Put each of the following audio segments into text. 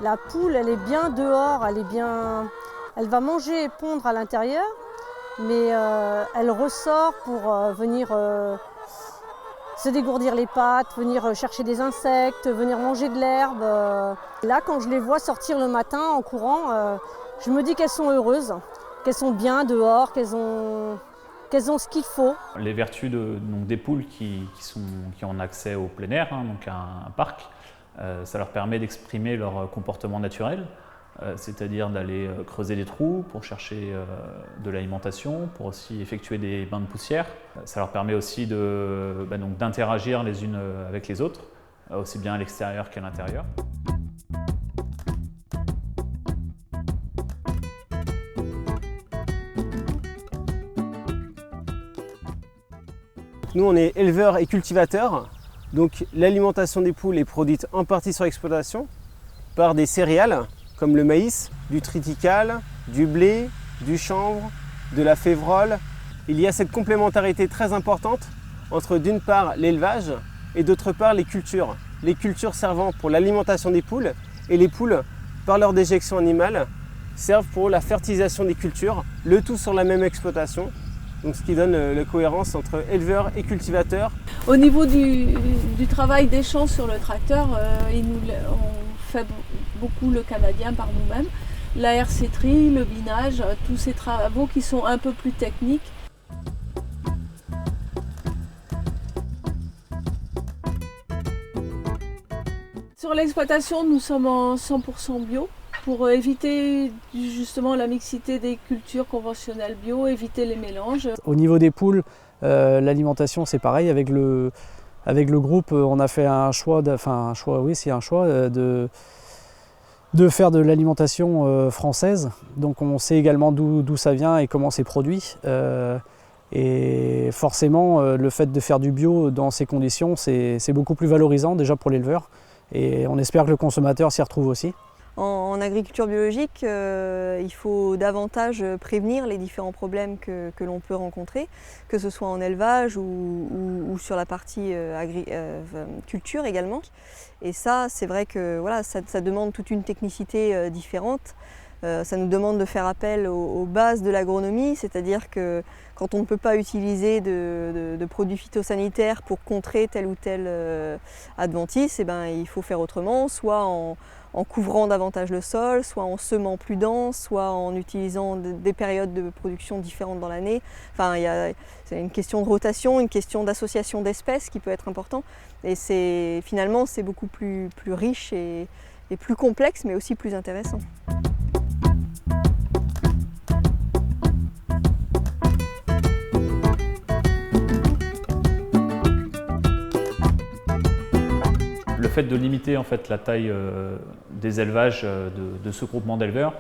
La poule, elle est bien dehors, elle va manger et pondre à l'intérieur, mais elle ressort pour venir se dégourdir les pattes, venir chercher des insectes, venir manger de l'herbe. Là, quand je les vois sortir le matin en courant, je me dis qu'elles sont heureuses, qu'elles sont bien dehors, qu'elles ont ce qu'il faut. Les vertus donc des poules qui ont accès au plein air, donc à un parc, ça leur permet d'exprimer leur comportement naturel, c'est-à-dire d'aller creuser des trous pour chercher de l'alimentation, pour aussi effectuer des bains de poussière. Ça leur permet aussi donc d'interagir les unes avec les autres, aussi bien à l'extérieur qu'à l'intérieur. Nous, on est éleveurs et cultivateurs, donc l'alimentation des poules est produite en partie sur exploitation par des céréales comme le maïs, du triticale, du blé, du chanvre, de la févrole. Il y a cette complémentarité très importante entre d'une part l'élevage et d'autre part les cultures servant pour l'alimentation des poules et les poules, par leur déjection animale, servent pour la fertilisation des cultures, le tout sur la même exploitation. Donc, ce qui donne la cohérence entre éleveurs et cultivateurs. Au niveau du travail des champs sur le tracteur, on fait beaucoup le canadien par nous-mêmes. La herséterie, le binage, tous ces travaux qui sont un peu plus techniques. Sur l'exploitation, nous sommes en 100% bio. Pour éviter justement la mixité des cultures conventionnelles bio, éviter les mélanges. Au niveau des poules, l'alimentation c'est pareil. Avec le groupe, on a fait un choix de faire de l'alimentation française. Donc on sait également d'où ça vient et comment c'est produit. Et forcément, le fait de faire du bio dans ces conditions, c'est beaucoup plus valorisant déjà pour l'éleveur. Et on espère que le consommateur s'y retrouve aussi. En agriculture biologique, il faut davantage prévenir les différents problèmes que l'on peut rencontrer, que ce soit en élevage ou sur la partie culture également. Et ça, c'est vrai que voilà, ça demande toute une technicité différente. Ça nous demande de faire appel aux bases de l'agronomie, c'est-à-dire que quand on ne peut pas utiliser de produits phytosanitaires pour contrer tel ou tel adventice, il faut faire autrement, soit en couvrant davantage le sol, soit en semant plus dense, soit en utilisant des périodes de production différentes dans l'année. Enfin, c'est une question de rotation, une question d'association d'espèces qui peut être important. Et finalement, c'est beaucoup plus riche et plus complexe, mais aussi plus intéressant. Le fait de limiter en fait, la taille des élevages de ce groupement d'éleveurs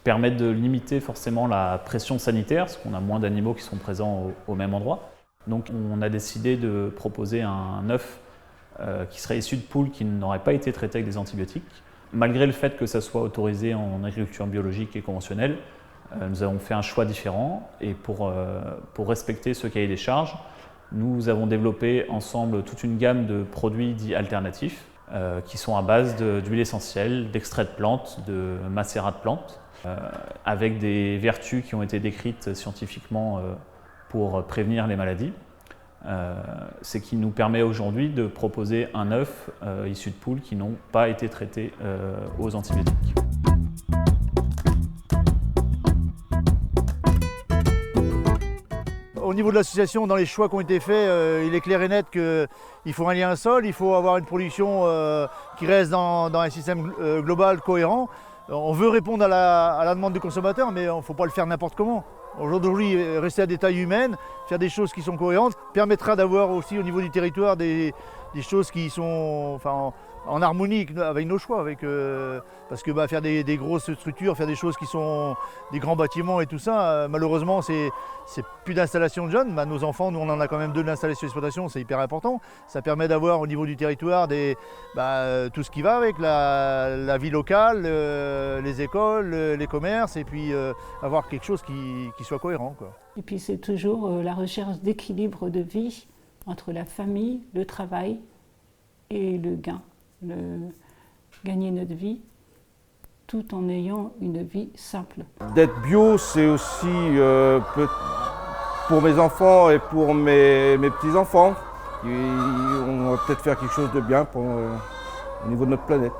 permet de limiter forcément la pression sanitaire, parce qu'on a moins d'animaux qui sont présents au même endroit. Donc on a décidé de proposer un œuf qui serait issu de poules qui n'auraient pas été traitées avec des antibiotiques. Malgré le fait que ça soit autorisé en agriculture biologique et conventionnelle, nous avons fait un choix différent et pour respecter ce cahier des charges, nous avons développé ensemble toute une gamme de produits dits alternatifs qui sont à base d'huile essentielle, d'extrait de plantes, de macérat de plantes, avec des vertus qui ont été décrites scientifiquement pour prévenir les maladies. Ce qui nous permet aujourd'hui de proposer un œuf issu de poules qui n'ont pas été traités aux antibiotiques. Au niveau de l'association, dans les choix qui ont été faits, il est clair et net qu'il faut rallier un sol, il faut avoir une production qui reste dans un système global cohérent. On veut répondre à la demande du consommateur, mais il ne faut pas le faire n'importe comment. Aujourd'hui, rester à des tailles humaines, faire des choses qui sont cohérentes, permettra d'avoir aussi au niveau du territoire des choses qui sont en harmonie avec nos choix. Parce que faire des grosses structures, faire des choses qui sont des grands bâtiments et tout ça, malheureusement, c'est plus d'installation de jeunes. Nos enfants, nous on en a quand même 2 d'installation d'exploitation, c'est hyper important. Ça permet d'avoir au niveau du territoire tout ce qui va avec la vie locale, les écoles, les commerces, et puis avoir quelque chose qui soit cohérent, quoi. Et puis c'est toujours la recherche d'équilibre de vie entre la famille, le travail et le gain. Gagner notre vie tout en ayant une vie simple. D'être bio, c'est aussi pour mes enfants et pour mes petits-enfants. On va peut-être faire quelque chose de bien au niveau de notre planète.